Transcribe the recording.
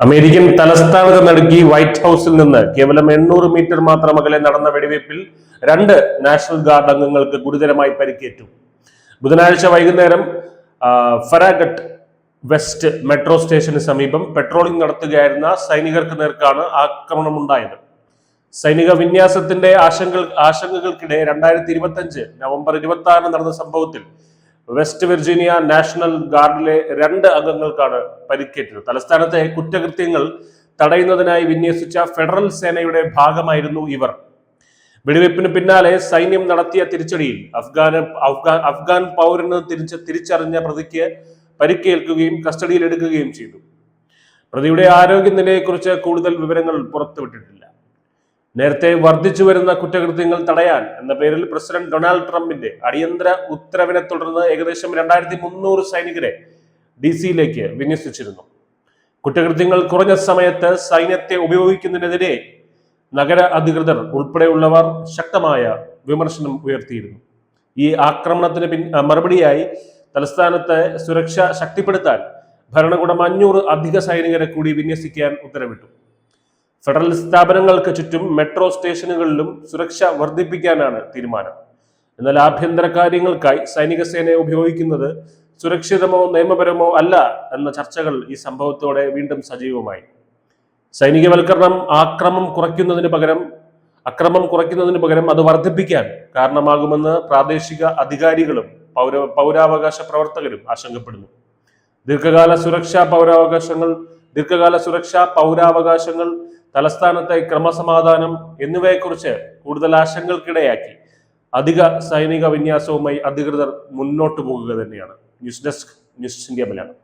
American തലസ്ഥാനത്ത് നടുക്കി white ഹൌസിൽ നിന്ന് കേവലം 800 മീറ്റർ മാത്രം അകലെ നടന്ന വെടിവയ്പിൽ 2 നാഷണൽ ഗാർഡ് അംഗങ്ങൾക്ക് ഗുരുതരമായി പരിക്കേറ്റു. ബുധനാഴ്ച വൈകുന്നേരം ഫറാഗട്ട് വെസ്റ്റ് മെട്രോ സ്റ്റേഷന് സമീപം പെട്രോളിംഗ് നടത്തുകയായിരുന്ന സൈനികർക്ക് നേർക്കാണ് ആക്രമണമുണ്ടായത്. സൈനിക വിന്യാസത്തിന്റെ ആശങ്കകൾക്കിടെ 2025 നവംബർ 26 നടന്ന സംഭവത്തിൽ വെസ്റ്റ് വിർജീനിയ നാഷണൽ ഗാർഡിലെ 2 അംഗങ്ങൾക്കാണ് പരിക്കേറ്റത്. തലസ്ഥാനത്തെ കുറ്റകൃത്യങ്ങൾ തടയുന്നതിനായി വിന്യസിച്ച ഫെഡറൽ സേനയുടെ ഭാഗമായിരുന്നു ഇവർ. വെടിവെപ്പിന് പിന്നാലെ സൈന്യം നടത്തിയ തിരിച്ചടിയിൽ അഫ്ഗാൻ പൗരന് തിരിച്ചറിഞ്ഞ പ്രതിക്ക് പരിക്കേൽക്കുകയും കസ്റ്റഡിയിലെടുക്കുകയും ചെയ്തു. പ്രതിയുടെ ആരോഗ്യനിലയെക്കുറിച്ച് കൂടുതൽ വിവരങ്ങൾ പുറത്തുവിട്ടിട്ടില്ല. നേരത്തെ വർദ്ധിച്ചു വരുന്ന കുറ്റകൃത്യങ്ങൾ തടയാൻ എന്ന പേരിൽ പ്രസിഡന്റ് ഡൊണാൾഡ് ട്രംപിന്റെ അടിയന്തര ഉത്തരവിനെ തുടർന്ന് ഏകദേശം 2300 സൈനികരെ DC-യിലേക്ക് വിന്യസിച്ചിരുന്നു. കുറ്റകൃത്യങ്ങൾ കുറഞ്ഞ സമയത്ത് സൈന്യത്തെ ഉപയോഗിക്കുന്നതിനെതിരെ നഗര അധികൃതർ ഉൾപ്പെടെയുള്ളവർ ശക്തമായ വിമർശനം ഉയർത്തിയിരുന്നു. ഈ ആക്രമണത്തിന് മറുപടിയായി തലസ്ഥാനത്തെ സുരക്ഷ ശക്തിപ്പെടുത്താൻ ഭരണകൂടം 500 അധിക സൈനികരെ കൂടി വിന്യസിക്കാൻ ഉത്തരവിട്ടു. ഫെഡറൽ സ്ഥാപനങ്ങൾക്ക് ചുറ്റും മെട്രോ സ്റ്റേഷനുകളിലും സുരക്ഷ വർദ്ധിപ്പിക്കാനാണ് തീരുമാനം. എന്നാൽ ആഭ്യന്തര കാര്യങ്ങൾക്കായി സൈനിക സേനയെ ഉപയോഗിക്കുന്നത് സുരക്ഷിതമോ നിയമപരമോ അല്ല എന്ന ചർച്ചകൾ ഈ സംഭവത്തോടെ വീണ്ടും സജീവമായി. സൈനികവൽക്കരണം അക്രമം കുറയ്ക്കുന്നതിന് പകരം അത് വർദ്ധിപ്പിക്കാൻ കാരണമാകുമെന്ന് പ്രാദേശിക അധികാരികളും പൗരാവകാശ പ്രവർത്തകരും ആശങ്കപ്പെടുന്നു. ദീർഘകാല സുരക്ഷാ പൗരാവകാശങ്ങൾ, തലസ്ഥാനത്തെ ക്രമസമാധാനം എന്നിവയെക്കുറിച്ച് കൂടുതൽ ആശങ്കകൾക്കിടയാക്കി അധിക സൈനിക വിന്യാസവുമായി അധികൃതർ മുന്നോട്ടു പോകുക തന്നെയാണ്. News desk, news India Malayalam.